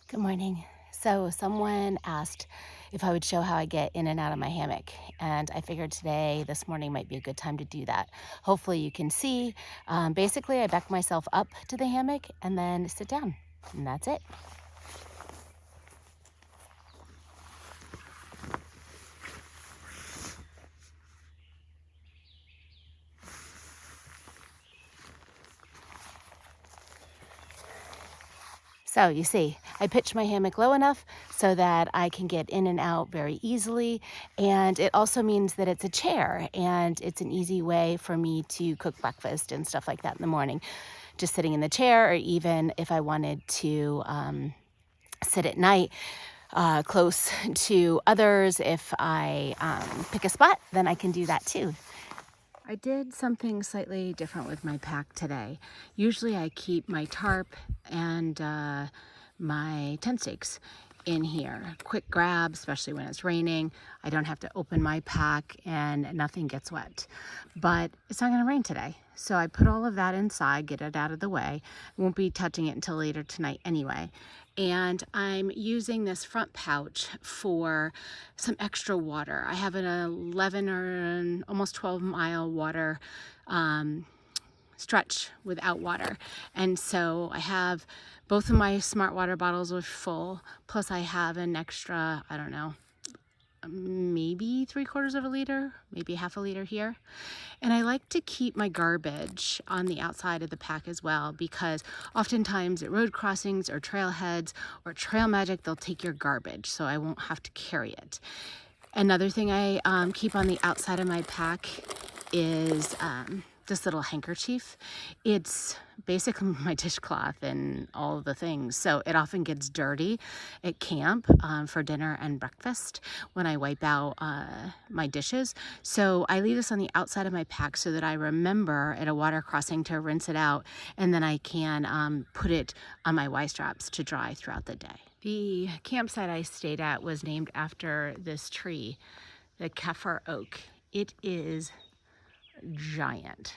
Good morning. So someone asked if I would show how I get in and out of my hammock, and I figured this morning might be a good time to do that. Hopefully you can see. Basically, I back myself up to the hammock and then sit down, and that's it. So you see, I pitch my hammock low enough so that I can get in and out very easily. And it also means that it's a chair and it's an easy way for me to cook breakfast and stuff like that in the morning. Just sitting in the chair, or even if I wanted to sit at night close to others, if I pick a spot, then I can do that too. I did something slightly different with my pack today. Usually I keep my tarp and my tent stakes in here. Quick grab, especially when it's raining. I don't have to open my pack and nothing gets wet. But it's not going to rain today. So I put all of that inside, get it out of the way. Won't be touching it until later tonight anyway. And I'm using this front pouch for some extra water. I have an 11 or almost 12-mile water stretch without water. And so I have both of my smart water bottles are full, plus I have an extra, I don't know, maybe 3/4 of a liter, maybe half a liter here. And I like to keep my garbage on the outside of the pack as well, because oftentimes at road crossings or trailheads or trail magic, they'll take your garbage, so I won't have to carry it. Another thing I keep on the outside of my pack is this little handkerchief. It's basically my dishcloth and all of the things. So it often gets dirty at camp for dinner and breakfast when I wipe out my dishes. So I leave this on the outside of my pack so that I remember at a water crossing to rinse it out, and then I can put it on my Y straps to dry throughout the day. The campsite I stayed at was named after this tree, the Kaffir oak. It is giant.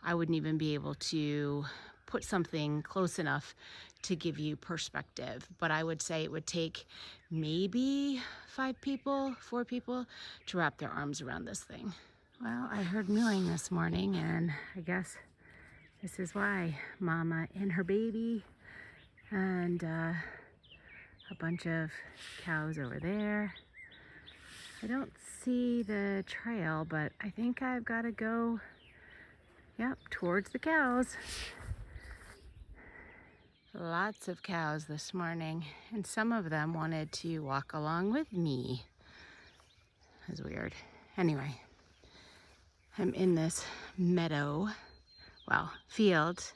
I wouldn't even be able to put something close enough to give you perspective, but I would say it would take maybe 4 people to wrap their arms around this thing. Well, I heard mooing this morning, and I guess this is why. Mama and her baby, and a bunch of cows over there. I don't see the trail, but I think I've got to go, towards the cows. Lots of cows this morning, and some of them wanted to walk along with me. That's weird. Anyway, I'm in this meadow, field,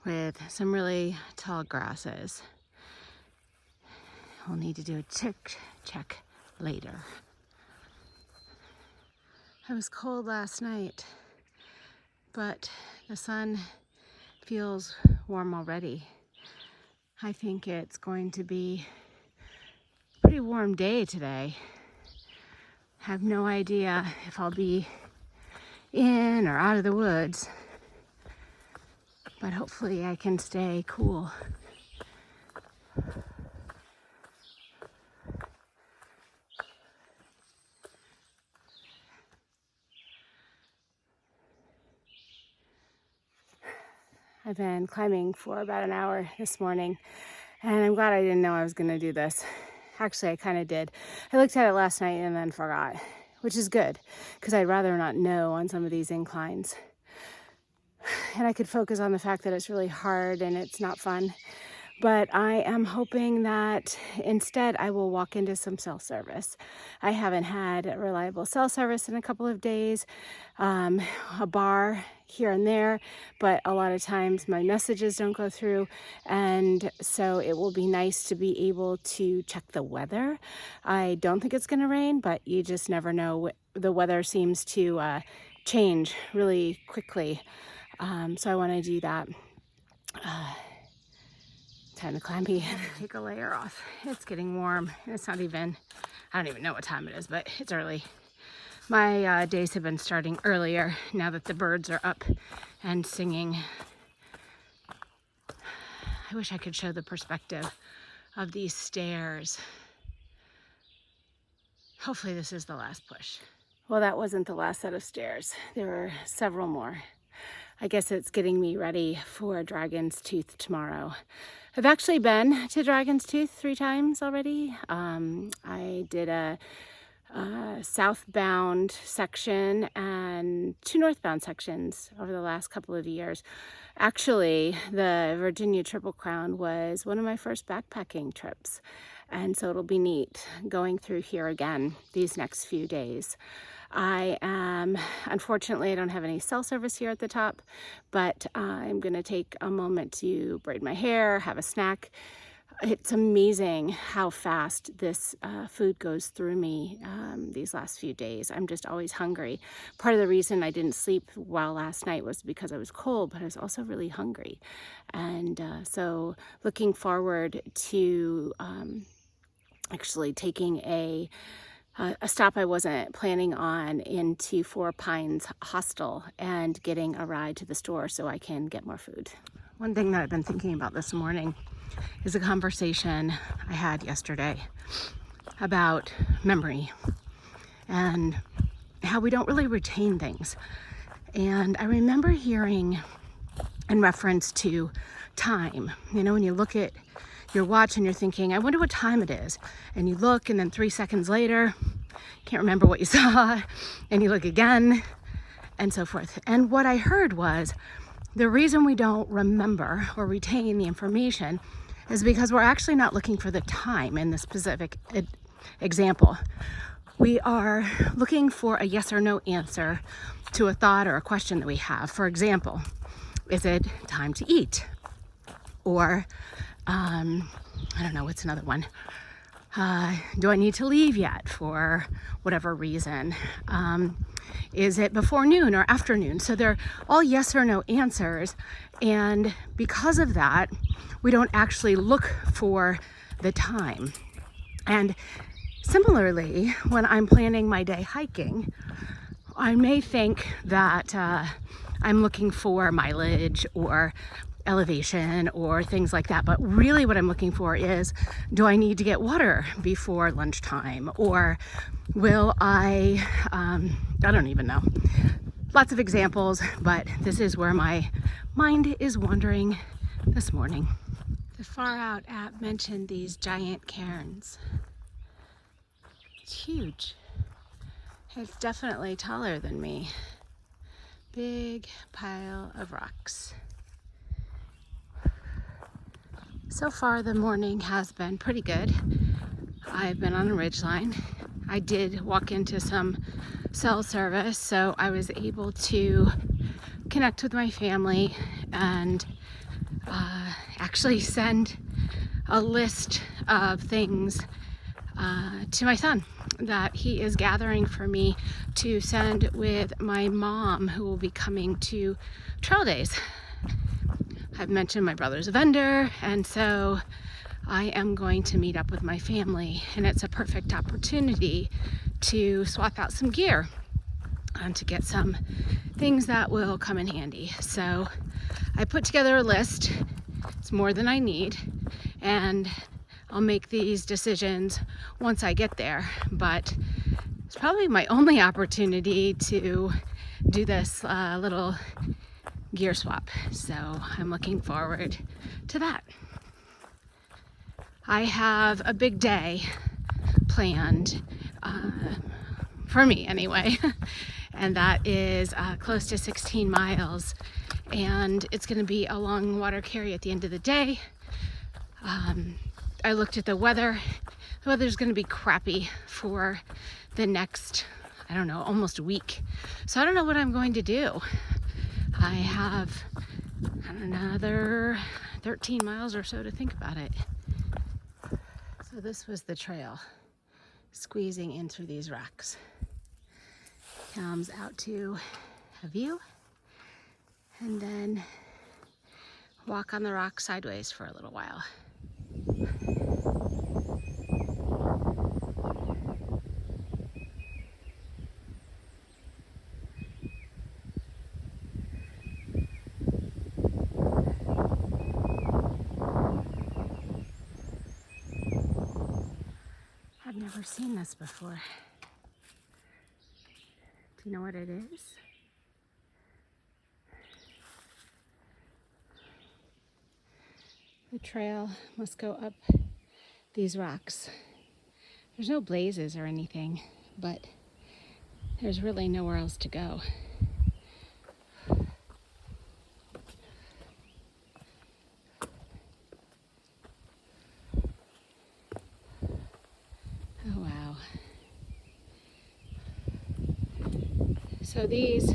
with some really tall grasses. We'll need to do a check later. It was cold last night, but the sun feels warm already. I think it's going to be a pretty warm day today. Have no idea if I'll be in or out of the woods, but hopefully I can stay cool. I've been climbing for about an hour this morning, and I'm glad I didn't know I was going to do this. Actually, I kind of did. I looked at it last night and then forgot, which is good, because I'd rather not know on some of these inclines. And I could focus on the fact that it's really hard and it's not fun. But I am hoping that instead I will walk into some cell service. I haven't had reliable cell service in a couple of days, a bar here and there, but a lot of times my messages don't go through. And so it will be nice to be able to check the weather. I don't think it's going to rain, but you just never know. The weather seems to change really quickly. So I want to do that. Time to climb in. Take a layer off. It's getting warm. It's not even, I don't even know what time it is, but it's early. My days have been starting earlier now that the birds are up and singing. I wish I could show the perspective of these stairs. Hopefully this is the last push. Well, that wasn't the last set of stairs. There were several more. I guess it's getting me ready for Dragon's Tooth tomorrow. I've actually been to Dragon's Tooth 3 times already. I did a southbound section and 2 northbound sections over the last couple of years. Actually, the Virginia Triple Crown was one of my first backpacking trips, and so it'll be neat going through here again these next few days. Unfortunately, I don't have any cell service here at the top, but I'm gonna take a moment to braid my hair, have a snack. It's amazing how fast this food goes through me these last few days. I'm just always hungry. Part of the reason I didn't sleep well last night was because I was cold, but I was also really hungry. And so looking forward to actually taking a stop I wasn't planning on into Four Pines Hostel and getting a ride to the store so I can get more food. One thing that I've been thinking about this morning is a conversation I had yesterday about memory and how we don't really retain things. And I remember hearing in reference to time, you know, when you look at your watch and you're thinking, I wonder what time it is. And you look, and then 3 seconds later, can't remember what you saw, and you look again, and so forth. And what I heard was the reason we don't remember or retain the information is because we're actually not looking for the time in this specific example. We are looking for a yes or no answer to a thought or a question that we have. For example, is it time to eat? Or I don't know, what's another one? Do I need to leave yet for whatever reason? Is it before noon or afternoon? So they're all yes or no answers. And because of that, we don't actually look for the time. And similarly, when I'm planning my day hiking, I may think that I'm looking for mileage or elevation or things like that, but really what I'm looking for is, do I need to get water before lunchtime, or will I don't even know. Lots of examples, but this is where my mind is wandering this morning. The Far Out app mentioned these giant cairns. It's huge. It's definitely taller than me. Big pile of rocks. So far the morning has been pretty good. I've been on a ridgeline. I did walk into some cell service, so I was able to connect with my family and actually send a list of things to my son that he is gathering for me to send with my mom, who will be coming to trail days. I've mentioned my brother's a vendor, and so I am going to meet up with my family, and it's a perfect opportunity to swap out some gear and to get some things that will come in handy. So I put together a list. It's more than I need, and I'll make these decisions once I get there, but it's probably my only opportunity to do this little gear swap. So I'm looking forward to that. I have a big day planned, for me anyway, and that is close to 16 miles, and it's going to be a long water carry at the end of the day. I looked at the weather. The weather's going to be crappy for the next, I don't know, almost a week. So I don't know what I'm going to do. I have another 13 miles or so to think about it. So this was the trail, squeezing in through these rocks. Comes out to a view, and then walk on the rock sideways for a little while. never seen this before. Do you know what it is? The trail must go up these rocks. There's no blazes or anything, but there's really nowhere else to go. Oh, wow. So these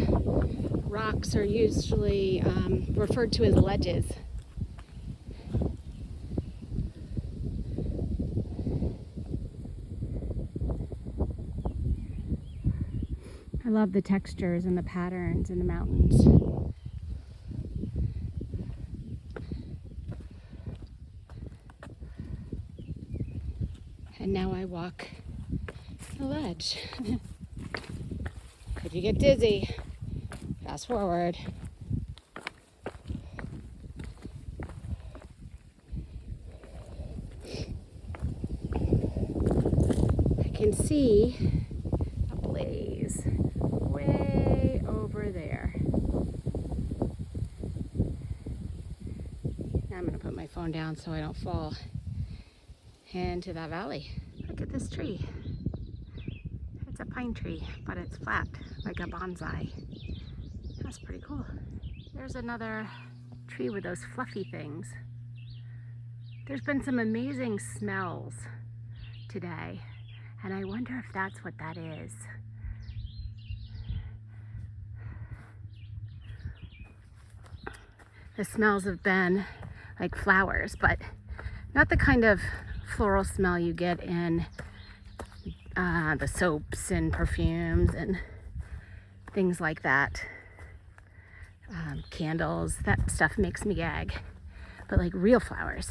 rocks are usually referred to as ledges. I love the textures and the patterns in the mountains. And now I walk the ledge. If you get dizzy, fast forward. I can see a blaze way over there. Now I'm going to put my phone down so I don't fall into that valley. Look at this tree. It's a pine tree, but it's flat, like a bonsai. That's pretty cool. There's another tree with those fluffy things. There's been some amazing smells today, and I wonder if that's what that is. The smells have been like flowers, but not the kind of floral smell you get in the soaps and perfumes and things like that. Candles, that stuff makes me gag. But like real flowers.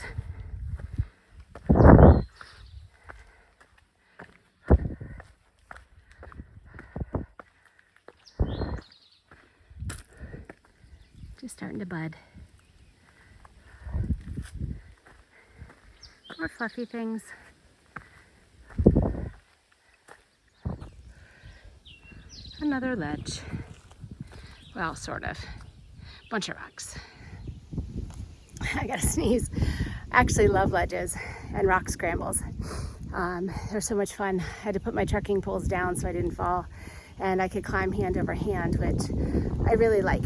Just starting to bud. More fluffy things. Another ledge. Well, sort of. Bunch of rocks. I gotta sneeze. I actually love ledges and rock scrambles. They're so much fun. I had to put my trekking poles down so I didn't fall, and I could climb hand over hand, which I really like.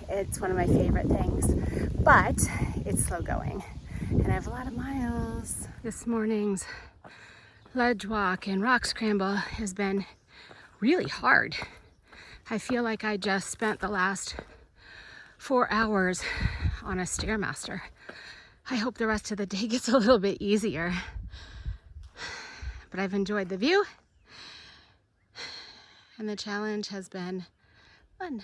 It's one of my favorite things, but it's slow going, and I have a lot of miles. This morning's ledge walk and rock scramble has been really hard. I feel like I just spent the last 4 hours on a Stairmaster. I hope the rest of the day gets a little bit easier. But I've enjoyed the view, and the challenge has been fun.